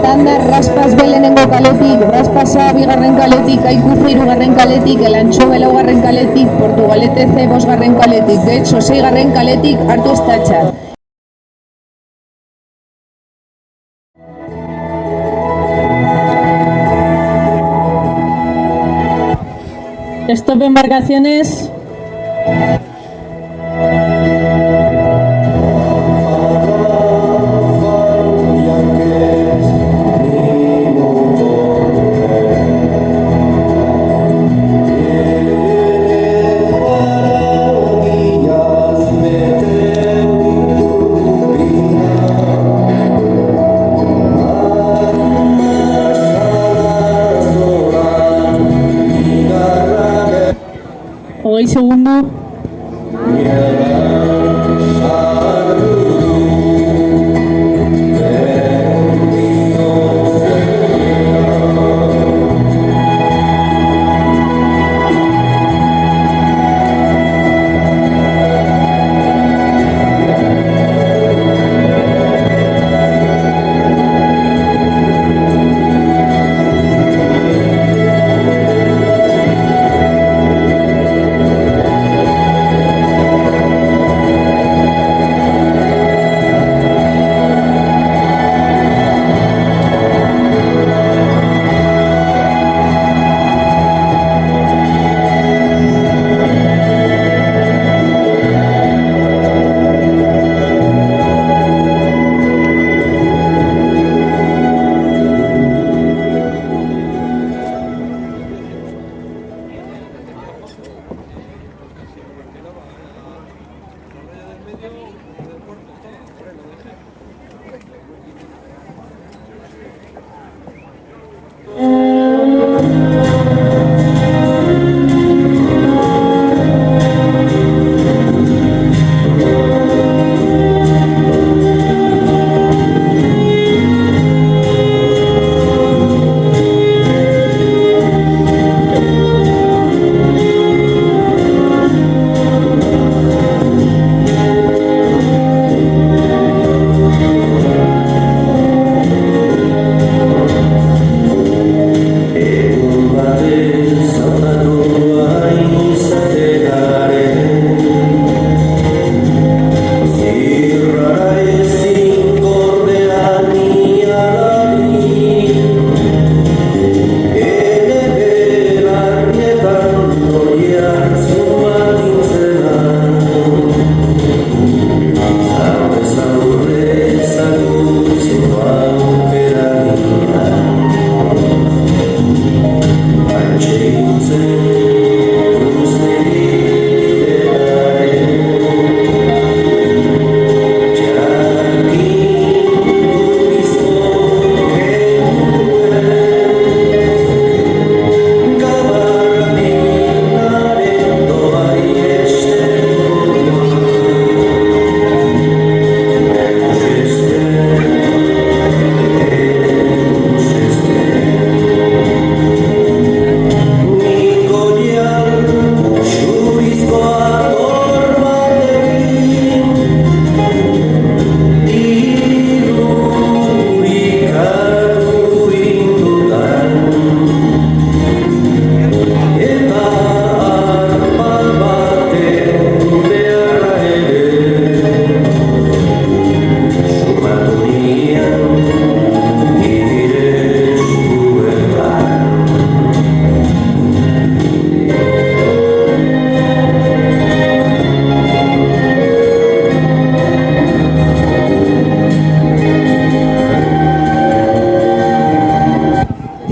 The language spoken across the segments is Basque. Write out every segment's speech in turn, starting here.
Landa, Raspas B lehenengo kaletik, Raspasa bigarren kaletik, Kaikuz hirugarren kaletik, Elantxobe laugarren kaletik, Portugalete C bosgarren kaletik, Getxo seigarren kaletik, hartu estatxat. Stop embarcaciones. Segundo.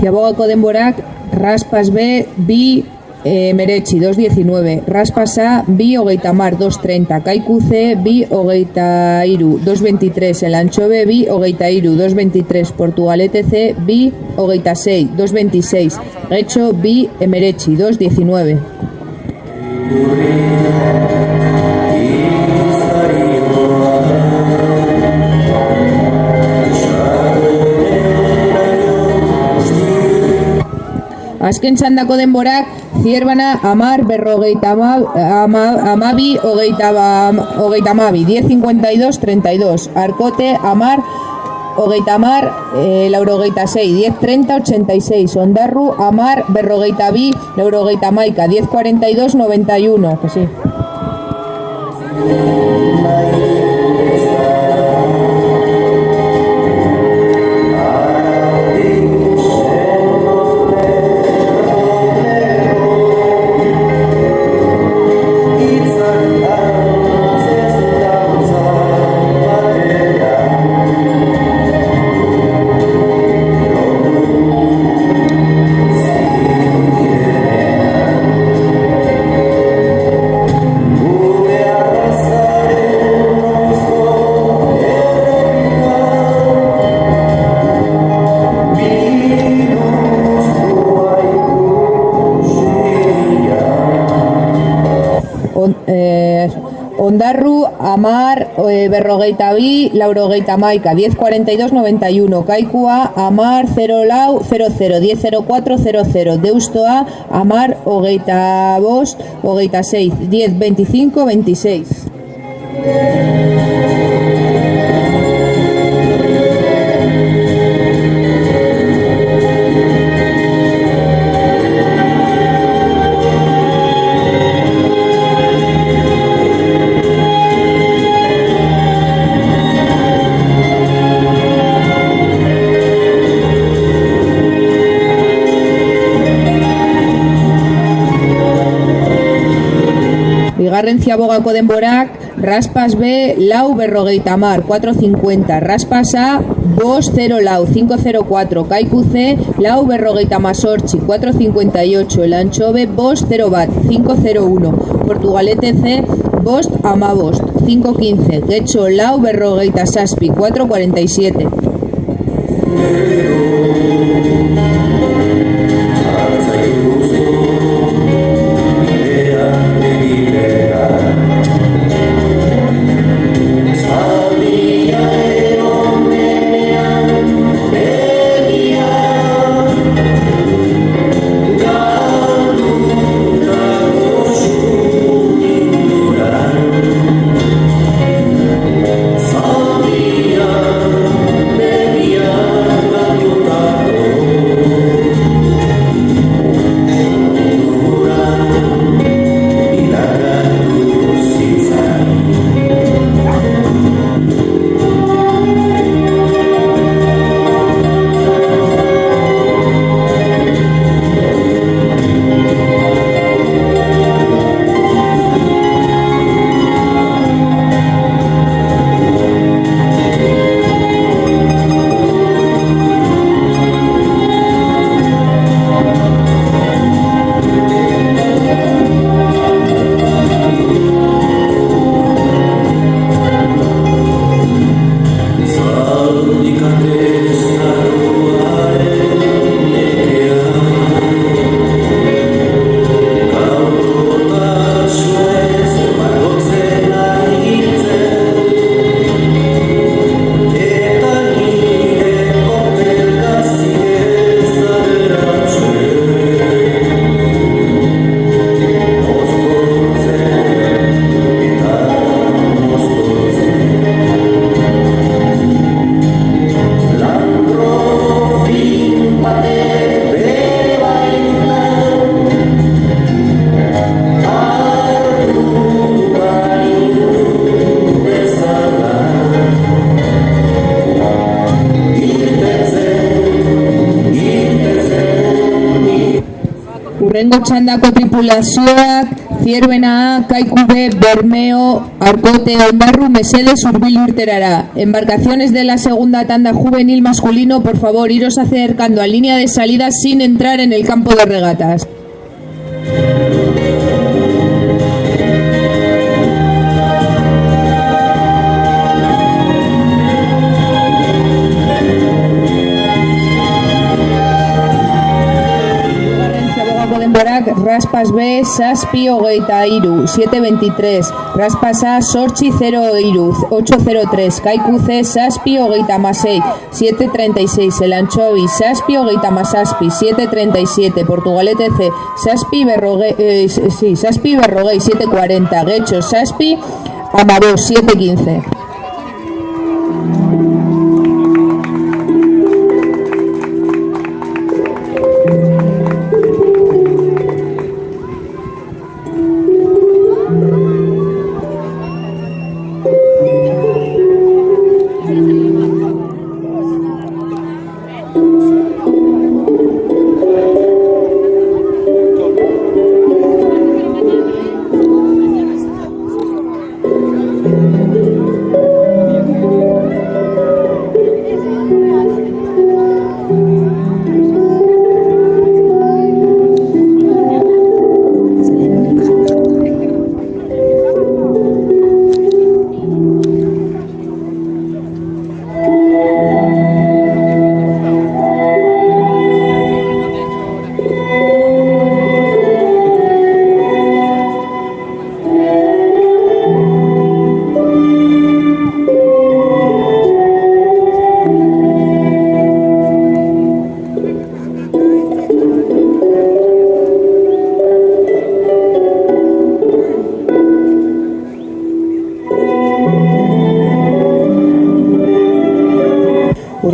Ziabogako denborak, Raspas B, bi Meretxi, 2.19, Raspas A, bi 30, 2.30, Kaiku C, bi 23, 2.23, Elantxobe, bi 23, 2.23, Portugalete C, bi 26, 2.26, Getxo, bi Meretxi, 2.19. Azken txandako denborak, Zierbana, 10, berrogeita amabi, hogeita amabi, 10.52, 32, Arkote, 10, hogeita mar, laurogeita sei, 10.30, 86. Ondarru, amar, berrogeita bi, laurogeita maika, 10.42, 91. Que sí. Ondarru, amar, berrogeita bi, laurogeita maika, 10.42, 91. Kaikua, amar, 0 lau, 00, 10.04, 00. Deustoa, amar, hogeita bost, hogeita 6, 10.25, 26. Bigarren ziabogako denborak, raspas B, lau berrogeita mar, 4.50, raspas A, bost 0 lau, 5.04, kaiku C, lau berrogeita mazortzi, 4.58, el antxo B, bost 0 bat, 5.01, Portugalete C, bost amabost, 5.15, getxo lau berrogeita zazpi, 4.47. Urrengo txandako tripulazioak, Zierbena A, Kaiku B, Bermeo, Arkote, Ondarru, mesedez hurbil irterara. Embarcaciones de la segunda tanda juvenil masculino, por favor, iros acercando a línea de salida sin entrar en el campo de regatas. Raspas B, Saspi, hogeita iru, 7.23, Raspas A, Sortzi, 0 iru, 8.03, Kaiku C, Saspi, hogeita masei, 7.36, El Anchovi, Saspi, hogeita masaspi, 7.37, Portugalete C, Saspi, Berrogei, 7.40, Getxo, Saspi, Amabós, 7.15.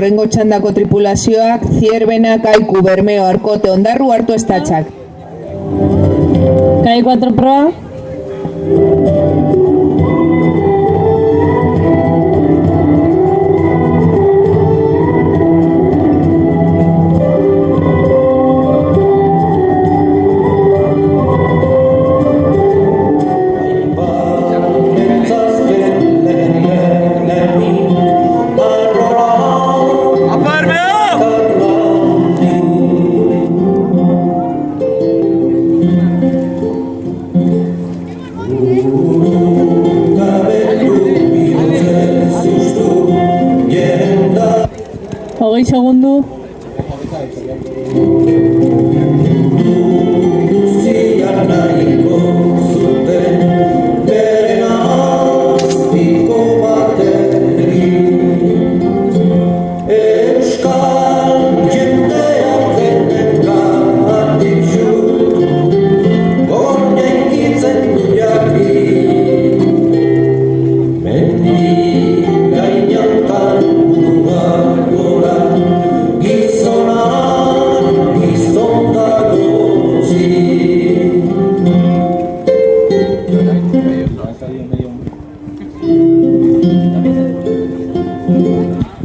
Urrengo txandako tripulazioak, Zierbena, Kaiku, Bermeo, Arkote, Ondarru, hartu estatxak. CAI 4 proa. Hogei segundu.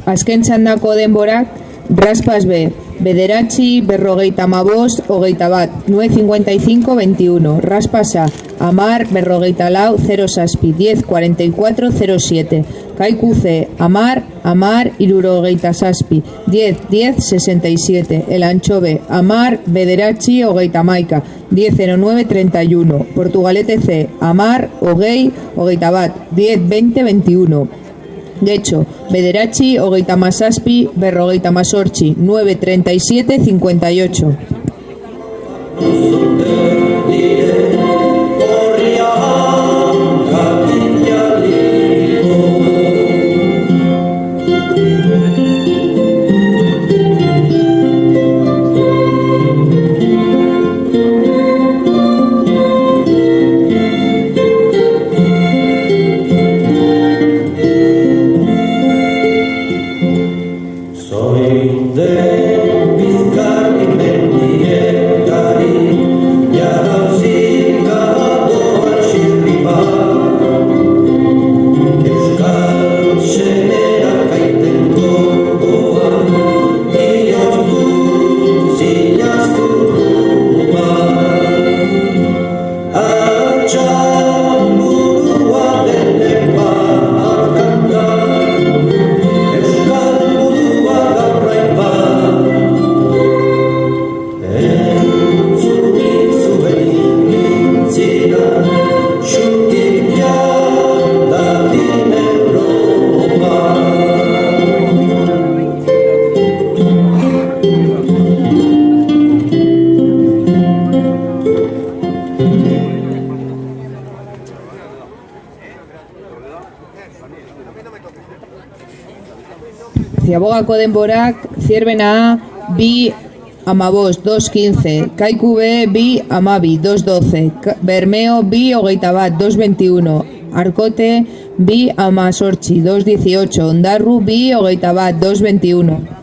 Azken txandako denborak, Raspas B, bederatzi, berrogeita amabost, hogeita bat, 9.55-21. Raspas A, Amar, berrogeita lau, 0 zazpi, 10.44, 07. Kaiku C, Amar, irurogeita zazpi, 10, 67. El Anchove, Amar, bederatzi, hogeita maika, 10.09, 31. Portugalete C, Amar, hogei, hogeita bat, 10.20, 21. Getxo, bederatzi, hogeita mazazpi, berrogeita mazortzi, 9.37, 58. Ziabogako denborak, Zierbena A, bi, amabost, 2.15, Kaiku B, bi, amabi, 2.12, Bermeo, bi, hogeita bat, 2.21, Arkote, bi, amazortzi, 2.18, Ondarru, bi, hogeita bat, 2.21.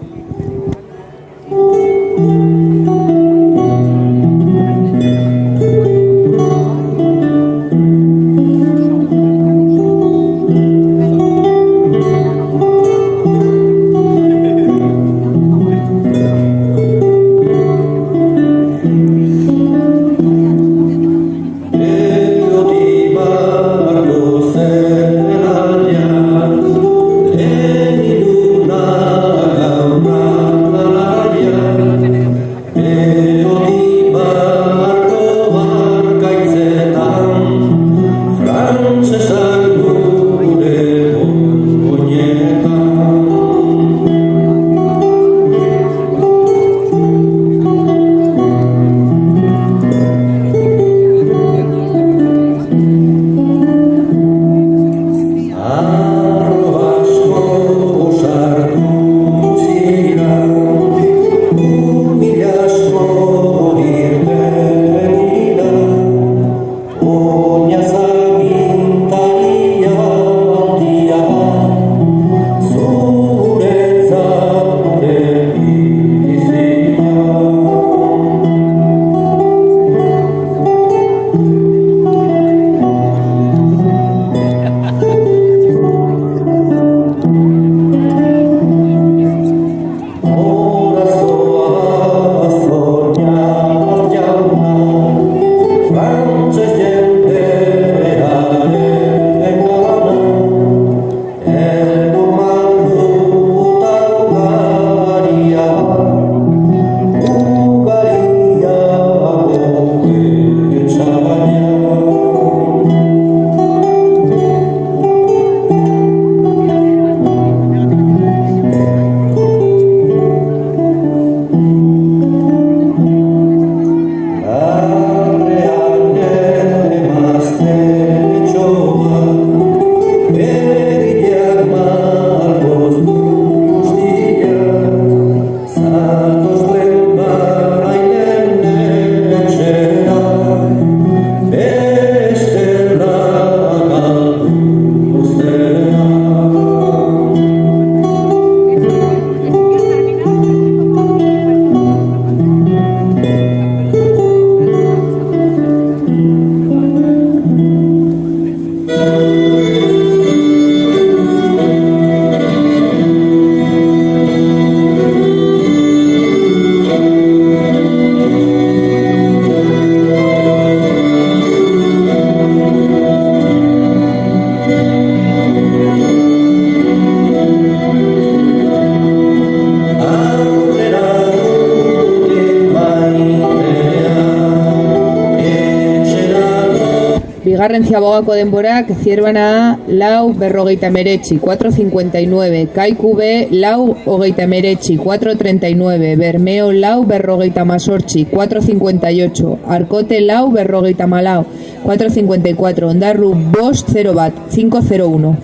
Bigarren ziabogako denborak, Zierbana lau berrogeita meretzi, 4.59, Kaiku B lau hogeita meretzi, 4.39, Bermeo lau berrogeita masortzi, 4.58, Arkote lau berrogeita malau, 4.54, Ondarru bost 0 bat, 5.01.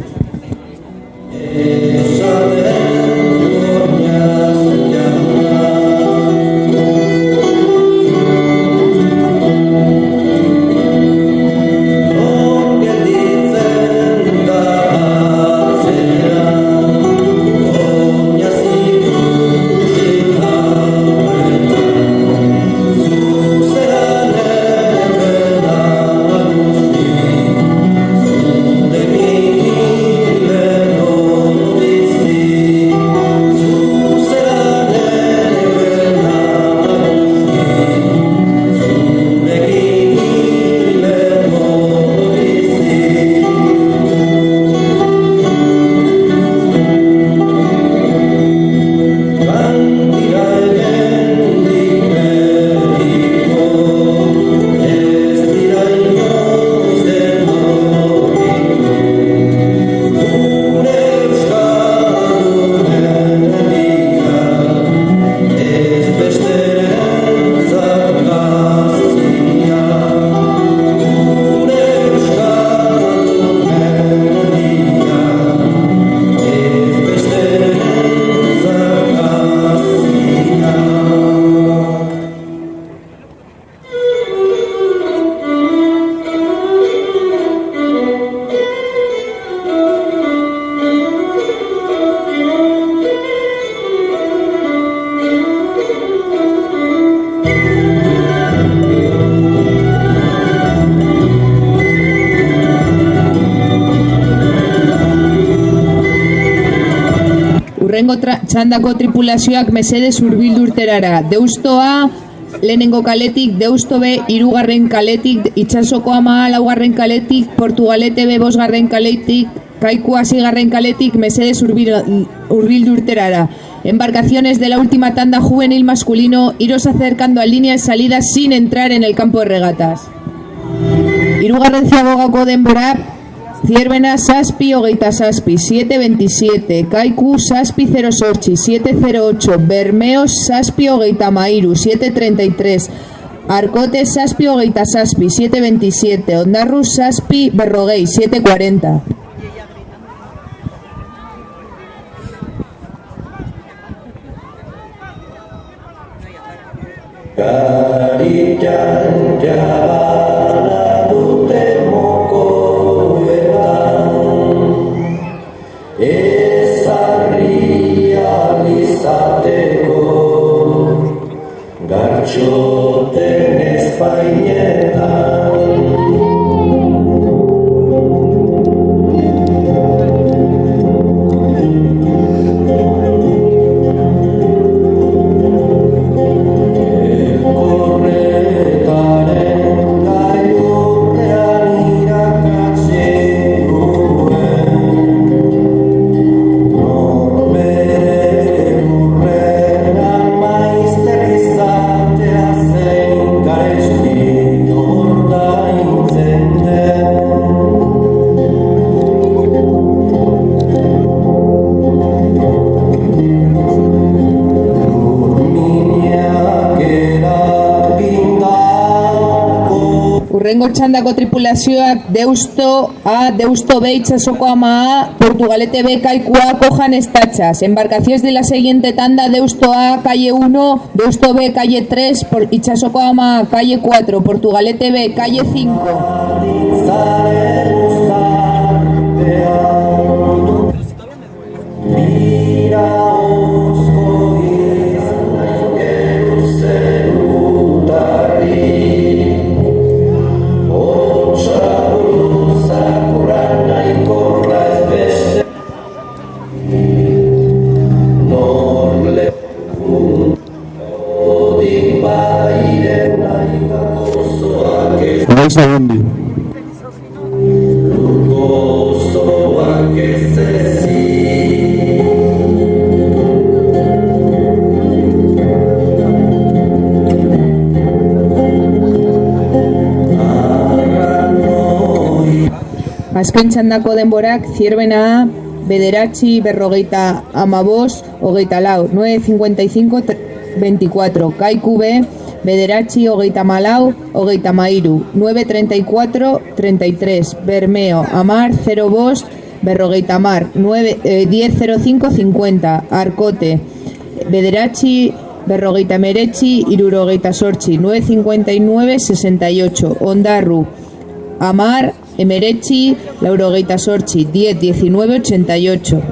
Urrengo txandako tripulazioak mesedez hurbildu urterara. Deustoa lehenengo kaletik, Deusto B hirugarren kaletik, Itsasoko Ama laugarren kaletik, Portugalete B bosgarren kaletik, Kaiku seigarren kaletik, mesedez hurbildu urterara. Embarcaciones de la última tanda juvenil masculino, iros acercando a línea de salida sin entrar en el campo de regatas. Hirugarren ziabogako denbora, Zierbena zazpi hogeita zazpi, 7.27, Kaiku zazpi 08, 7.08, Bermeo zazpi hogeita mairu, 7.33, Arkote zazpi hogeita zazpi, 7.27, Ondarru zazpi berrogei, 7.40. Gartxoten espainetan Elkorretaren gailurrean irakatzen duen Norberen urrenan maizter izatea zein garesti ordaintzen den Urminak eragindako Urrengo txandako tripulazioak Deusto A, Deusto B, Itsasoko Ama A, Portugalete B, Kaiku A, cojan estachas. Embarcaciones de la siguiente tanda, Deusto A, calle 1, Deusto B, calle 3, Itsasoko Ama A, calle 4, Portugalete B, calle 5. Zaren uztarpean Bira osko izan geruzen utarri Otsa buruzak urran nahikoa ez beste Norle odik bairen nahi gozoak ez gozoak ez ezik Arrano Azken txandako denborak, Zierbena A, bederatzi, berrogeita amabos, hogeita lau, 9.55, 24. Kaiku B, bederatzi, hogeita malau, hogeita mairu, 9.34, 33. Bermeo, Amar, 0 bost, berrogeita mar, 10.05, 50. Arkote, bederatzi, berrogeita meretzi, irurogeita sortzi, 9.59, 68. Ondarru, Amar, emeretzi, laurogeita sortzi, 10, 19, 88.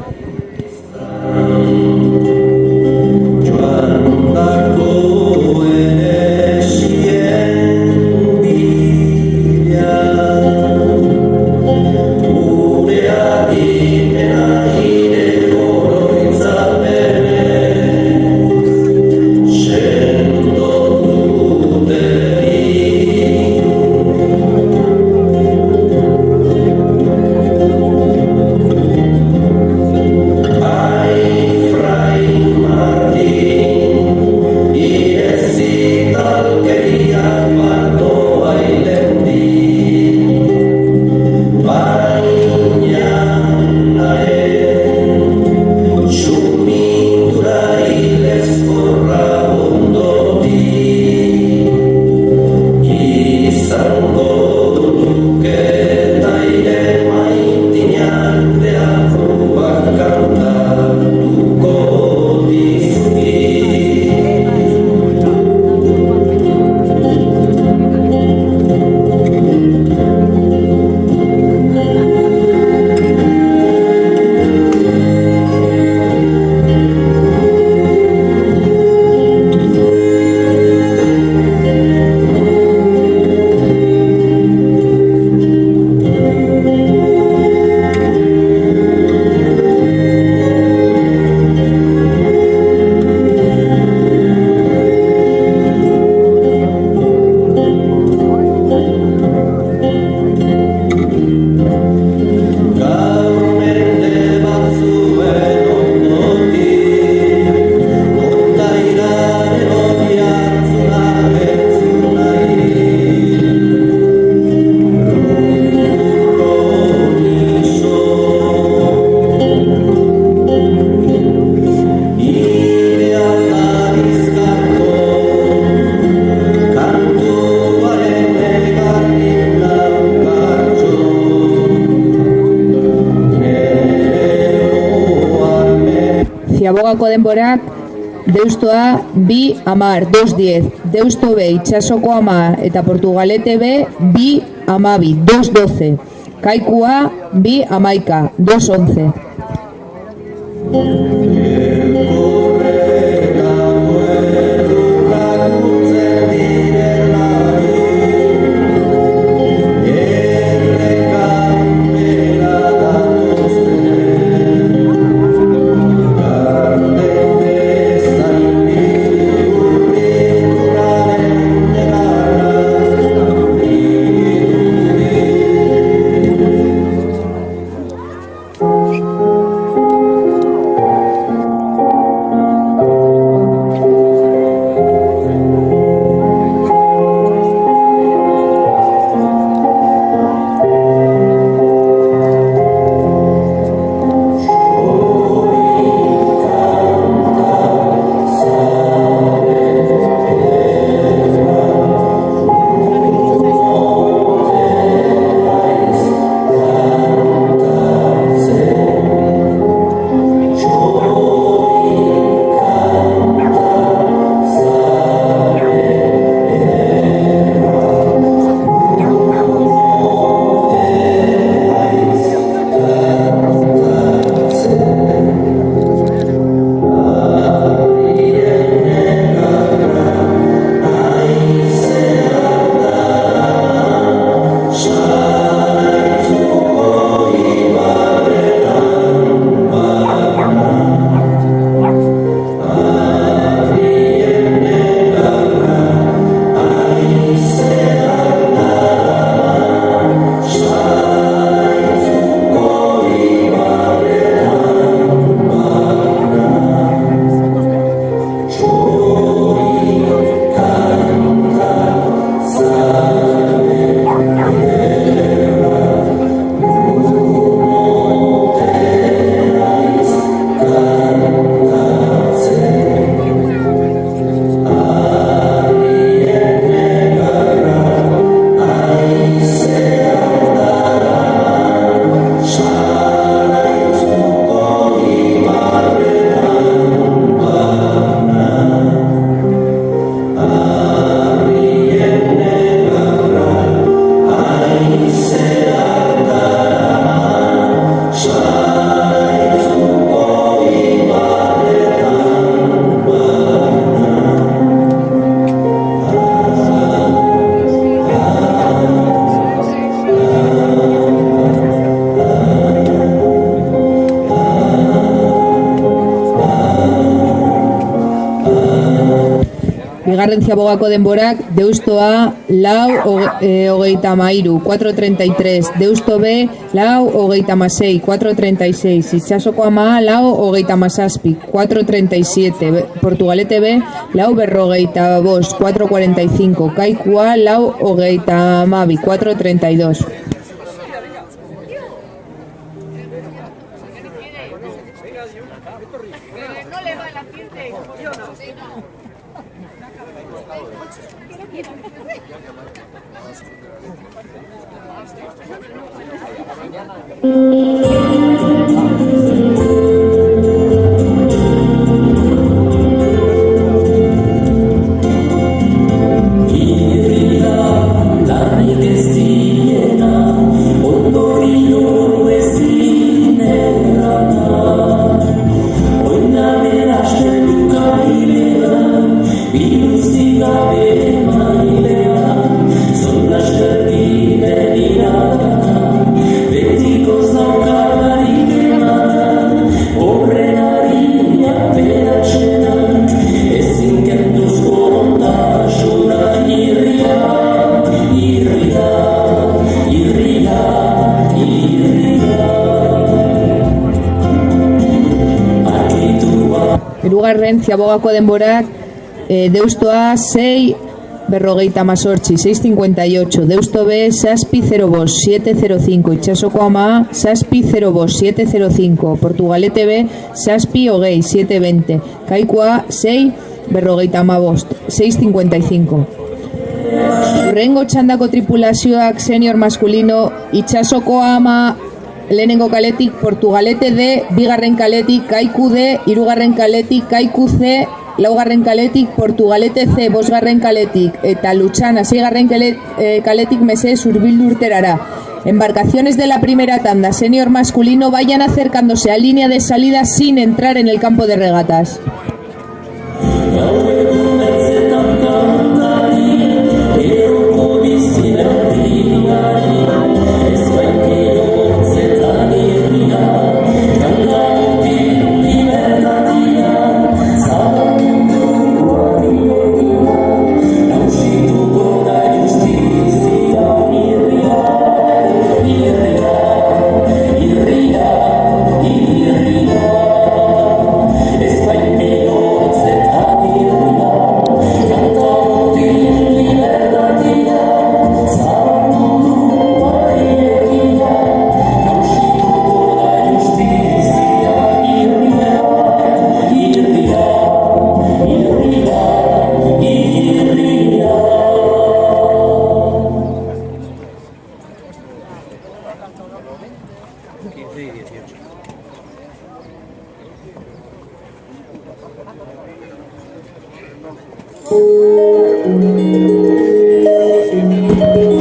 Ziabogako denborak, Deustoa bi amar, 2.10. Deusto B, Itsasoko ama eta Portugalete B, bi amabi, 2.12. Kaikua bi amaika, 2.11. Bigarren ziabogako denborak, Deustoa lau hogeita mairu, 4.33, Deusto B lau hogeita masei, 4.36, Itsasoko ama lau hogeita masazpi, 4.37, Portugalete B lau berrogeita bost, 4.45, Kaikua lau hogeita amabi, 4.32. Hirugarren ziabogako denborak, Deustoa 6 berrogeita mazortzi, 6.58, Deusto B zazpi 0 7.05, Itsasoko ama zazpi 0 7.05, Portugalete B zazpi hogei 7.20, Kaikua 6 berrogeita amabost, 6.55. Urrengo txandako tripulazioak senior maskulino, Itsasoko ama lehenengo kaletik, Portugalete D, bigarren kaletik, Kaiku D, hirugarren kaletik, Kaiku C, laugarren kaletik, Portugalete C, bosgarren kaletik, eta Lutxana, seigarren kaletik mesedez hurbildu urterara. Embarcaciones de la primera tanda, senior masculino, vayan acercándose a línea de salida sin entrar en el campo de regatas.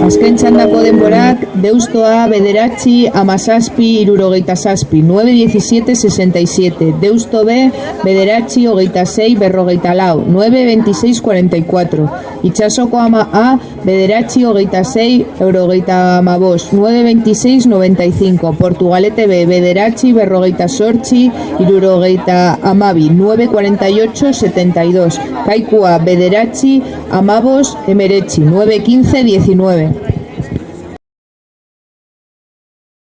Azken txandako denborak, Deustoa bederatzi amazazpi irurogeita zazpi, 9.17.67, Deusto B bederatzi hogeita sei berrogeita lau, 9.26.44, Itsasoko ama A bederatzi hogeita sei eurogeita amabos, 9.26.95, Portugalete B bederatzi berrogeita sortzi irurogeita amabi, 9.48.72, Kaikua bederatzi amabos emeretzi, 9.15.19.